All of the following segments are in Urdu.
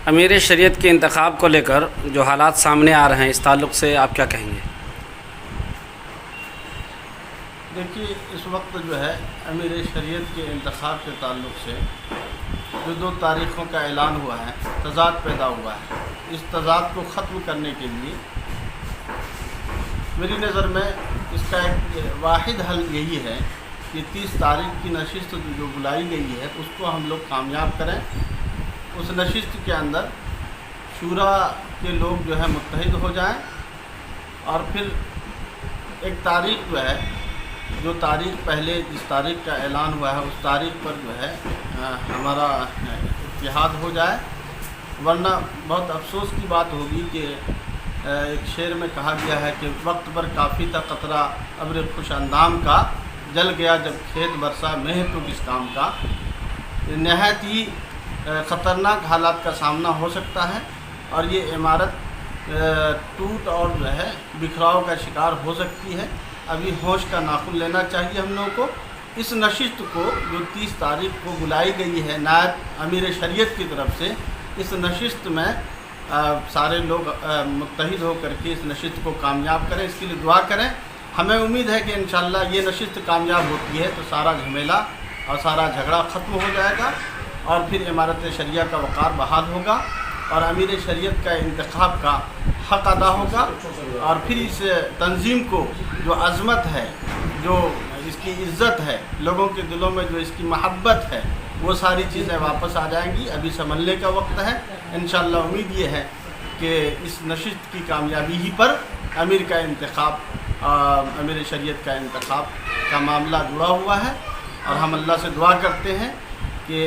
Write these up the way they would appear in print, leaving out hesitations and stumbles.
امیر شریعت کے انتخاب کو لے کر جو حالات سامنے آ رہے ہیں، اس تعلق سے آپ کیا کہیں گے؟ دیکھیے، اس وقت جو ہے امیر شریعت کے انتخاب کے تعلق سے جو 2 تاریخوں کا اعلان ہوا ہے، تضاد پیدا ہوا ہے۔ اس تضاد کو ختم کرنے کے لیے میری نظر میں اس کا ایک واحد حل یہی ہے کہ 30 تاریخ کی نشست جو بلائی گئی ہے اس کو ہم لوگ کامیاب کریں۔ اس نشست کے اندر شورا کے لوگ جو ہے متحد ہو جائیں، اور پھر ایک تاریخ جو تاریخ پہلے جس تاریخ کا اعلان ہوا ہے اس تاریخ پر جو ہے ہمارا اتحاد ہو جائے۔ ورنہ بہت افسوس کی بات ہوگی کہ ایک شعر میں کہا گیا ہے کہ وقت پر کافی تھا قطرہ ابر خوش اندام کا، جل گیا جب کھیت برسا مہ تو کس کام کا۔ نہایت ہی خطرناک حالات کا سامنا ہو سکتا ہے، اور یہ عمارت ٹوٹ اور جو ہے بکھراؤ کا شکار ہو سکتی ہے۔ ابھی ہوش کا ناخن لینا چاہیے ہم لوگوں کو۔ اس نشست کو جو 30 تاریخ کو بلائی گئی ہے نائب امیر شریعت کی طرف سے، اس نشست میں سارے لوگ متحد ہو کر کے اس نشست کو کامیاب کریں، اس کے لیے دعا کریں۔ ہمیں امید ہے کہ انشاءاللہ یہ نشست کامیاب ہوتی ہے تو سارا جھمیلا اور سارا جھگڑا ختم ہو جائے گا، اور پھر عمارت شریعہ کا وقار بحال ہوگا، اور امیر شریعت کا انتخاب کا حق ادا ہوگا، اور پھر اس تنظیم کو جو عظمت ہے، جو اس کی عزت ہے، لوگوں کے دلوں میں جو اس کی محبت ہے، وہ ساری چیزیں واپس آ جائیں گی۔ ابھی سنبھلنے کا وقت ہے۔ انشاءاللہ امید یہ ہے کہ اس نشست کی کامیابی ہی پر امیر کا انتخاب، امیر شریعت کا انتخاب کا معاملہ جڑا ہوا ہے، اور ہم اللہ سے دعا کرتے ہیں کہ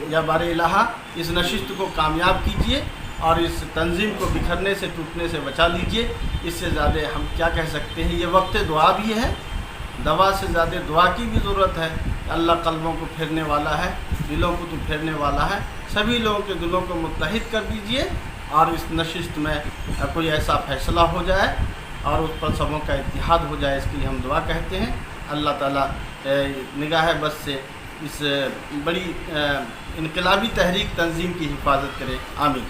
یا بار الہ اس نشست کو کامیاب کیجیے اور اس تنظیم کو بکھرنے سے ٹوٹنے سے بچا لیجیے۔ اس سے زیادہ ہم کیا کہہ سکتے ہیں؟ یہ وقت دعا بھی ہے، دوا سے زیادہ دعا کی بھی ضرورت ہے۔ اللہ قلبوں کو پھیرنے والا ہے، دلوں کو تو پھیرنے والا ہے۔ سبھی لوگوں کے دلوں کو متحد کر دیجیے، اور اس نشست میں کوئی ایسا فیصلہ ہو جائے اور اس پر سبوں کا اتحاد ہو جائے، اس کے لیے ہم دعا کہتے ہیں۔ اللہ تعالیٰ نگاہ بس سے اس بڑی انقلابی تحریک تنظیم کی حفاظت کرے، آمین۔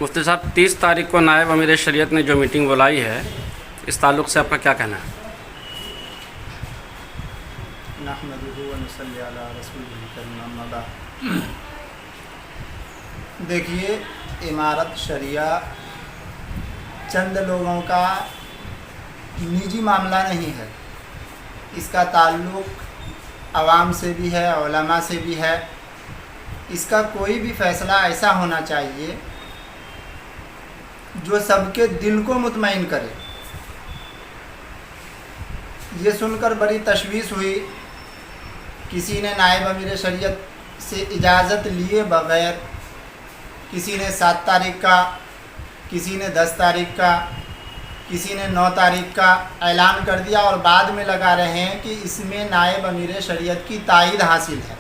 مفتی صاحب، 30 تاریخ کو نائب امیر شریعت نے جو میٹنگ بلائی ہے، اس تعلق سے آپ کا کیا کہنا ہے؟ نحمدہ و نصلی علی رسولہ الکریم، اما بعد۔ دیکھیے، عمارت شریعہ چند لوگوں کا نجی معاملہ نہیں ہے، اس کا تعلق عوام سے بھی ہے، علماء سے بھی ہے۔ اس کا کوئی بھی فیصلہ ایسا ہونا چاہیے جو سب کے دل کو مطمئن کرے۔ یہ سن کر بڑی تشویش ہوئی، کسی نے نائب امیر شریعت سے اجازت لیے بغیر، کسی نے 7 تاریخ کا، کسی نے 10 تاریخ کا، کسی نے 9 تاریخ کا اعلان کر دیا، اور بعد میں لگا رہے ہیں کہ اس میں نائب امیر شریعت کی تائید حاصل ہے۔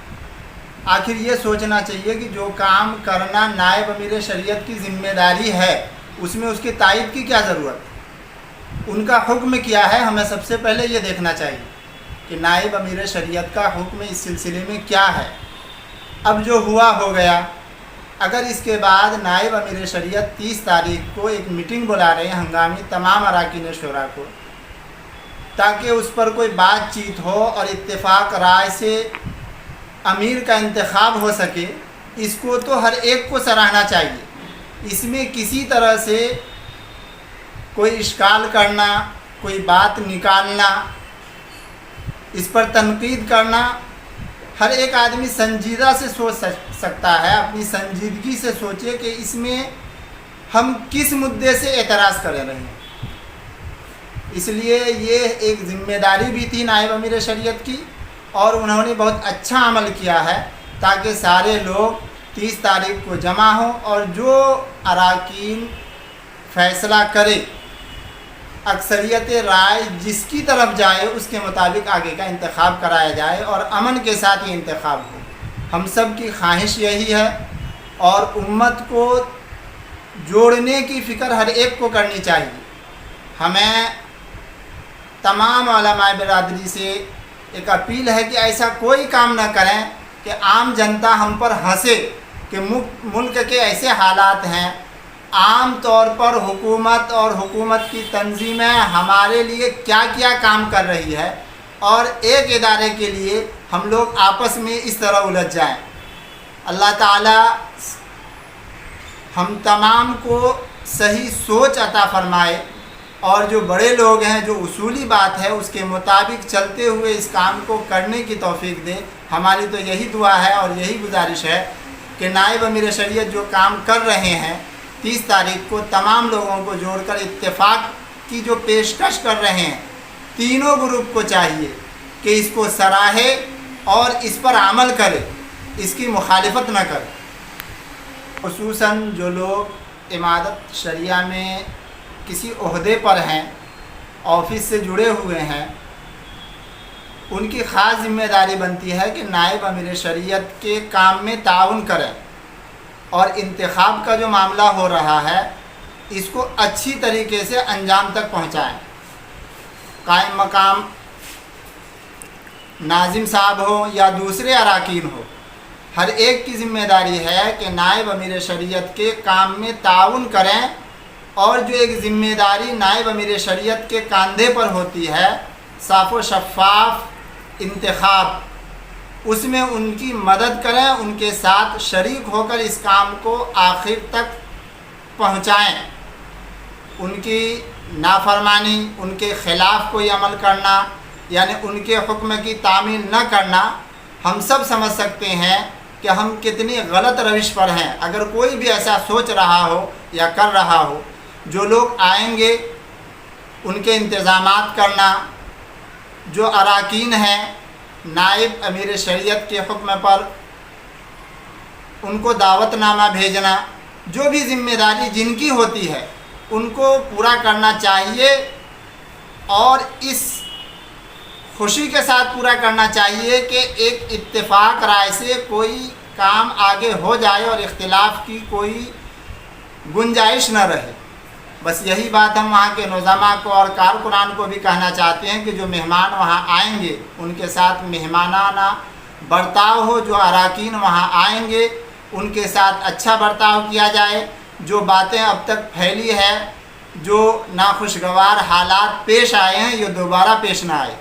آخر یہ سوچنا چاہیے کہ جو کام کرنا نائب امیر شریعت کی ذمہ داری ہے، اس میں اس کی تائید کی کیا ضرورت؟ ان کا حکم کیا ہے؟ ہمیں سب سے پہلے یہ دیکھنا چاہیے کہ نائب امیر شریعت کا حکم اس سلسلے میں کیا ہے۔ اب جو ہوا ہو گیا، اگر اس کے بعد نائب امیر شریعت 30 تاریخ کو ایک میٹنگ بلا رہے ہیں ہنگامی تمام اراکین شورا کو، تاکہ اس پر کوئی بات چیت ہو اور اتفاق رائے سے امیر کا انتخاب ہو سکے، اس کو تو ہر ایک کو سراہنا چاہیے۔ اس میں کسی طرح سے کوئی اشکال کرنا، کوئی بات نکالنا، اس پر تنقید کرنا، ہر ایک آدمی سنجیدہ سے سوچ سکتا ہے، اپنی سنجیدگی سے سوچے کہ اس میں ہم کس مدعے سے اعتراض کر رہے ہیں۔ اس لیے یہ ایک ذمہ داری بھی تھی نائب امیر شریعت کی، اور انہوں نے بہت اچھا عمل کیا ہے، تاکہ سارے لوگ 30 تاریخ کو جمع ہوں، اور جو اراکین فیصلہ کرے، اکثریت رائے جس کی طرف جائے اس کے مطابق آگے کا انتخاب کرایا جائے، اور امن کے ساتھ یہ انتخاب ہو۔ ہم سب کی خواہش یہی ہے، اور امت کو جوڑنے کی فکر ہر ایک کو کرنی چاہیے۔ ہمیں تمام علماء برادری سے ایک اپیل ہے کہ ایسا کوئی کام نہ کریں کہ عام جنتا ہم پر ہنسے کہ ملک کے ایسے حالات ہیں، عام طور پر حکومت اور حکومت کی تنظیمیں ہمارے لیے کیا کیا کام کر رہی ہے، اور ایک ادارے کے لیے ہم لوگ آپس میں اس طرح الجھ جائیں۔ اللہ تعالیٰ ہم تمام کو صحیح سوچ عطا فرمائے، اور جو بڑے لوگ ہیں، جو اصولی بات ہے اس کے مطابق چلتے ہوئے اس کام کو کرنے کی توفیق دے۔ ہماری تو یہی دعا ہے اور یہی گزارش ہے کہ نائب امیر شریعت جو کام کر رہے ہیں 30 تاریخ کو تمام لوگوں کو جوڑ کر اتفاق کی جو پیشکش کر رہے ہیں، تینوں گروپ کو چاہیے کہ اس کو سراہے اور اس پر عمل کرے، اس کی مخالفت نہ کرے۔ خصوصاً جو لوگ امادت شریعہ میں کسی عہدے پر ہیں، آفس سے جڑے ہوئے ہیں، ان کی خاص ذمہ داری بنتی ہے کہ نائب امیر شریعت کے کام میں تعاون کریں، اور انتخاب کا جو معاملہ ہو رہا ہے اس کو اچھی طریقے سے انجام تک پہنچائیں۔ قائم مقام ناظم صاحب ہو یا دوسرے اراکین ہو، ہر ایک کی ذمہ داری ہے کہ نائب امیر شریعت کے کام میں تعاون کریں، اور جو ایک ذمہ داری نائب امیر شریعت کے کاندھے پر ہوتی ہے، صاف و شفاف انتخاب، اس میں ان کی مدد کریں، ان کے ساتھ شریک ہو کر اس کام کو آخر تک پہنچائیں۔ ان کی نافرمانی، ان کے خلاف کوئی عمل کرنا، یعنی ان کے حکم کی تعمیل نہ کرنا، ہم سب سمجھ سکتے ہیں کہ ہم کتنی غلط روش پر ہیں۔ اگر کوئی بھی ایسا سوچ رہا ہو یا کر رہا ہو، جو لوگ آئیں گے ان کے انتظامات کرنا، جو اراکین ہیں نائب امیر شریعت کے حکم پر ان کو دعوت نامہ بھیجنا، جو بھی ذمہ داری جن کی ہوتی ہے ان کو پورا کرنا چاہیے، اور اس خوشی کے ساتھ پورا کرنا چاہیے کہ ایک اتفاق رائے سے کوئی کام آگے ہو جائے اور اختلاف کی کوئی گنجائش نہ رہے۔ بس یہی بات ہم وہاں کے نظماء کو اور کارکنان کو بھی کہنا چاہتے ہیں کہ جو مہمان وہاں آئیں گے ان کے ساتھ مہمانانہ برتاؤ ہو، جو اراکین وہاں آئیں گے ان کے ساتھ اچھا برتاؤ کیا جائے، جو باتیں اب تک پھیلی ہے، جو ناخوشگوار حالات پیش آئے ہیں، یہ دوبارہ پیش نہ آئے۔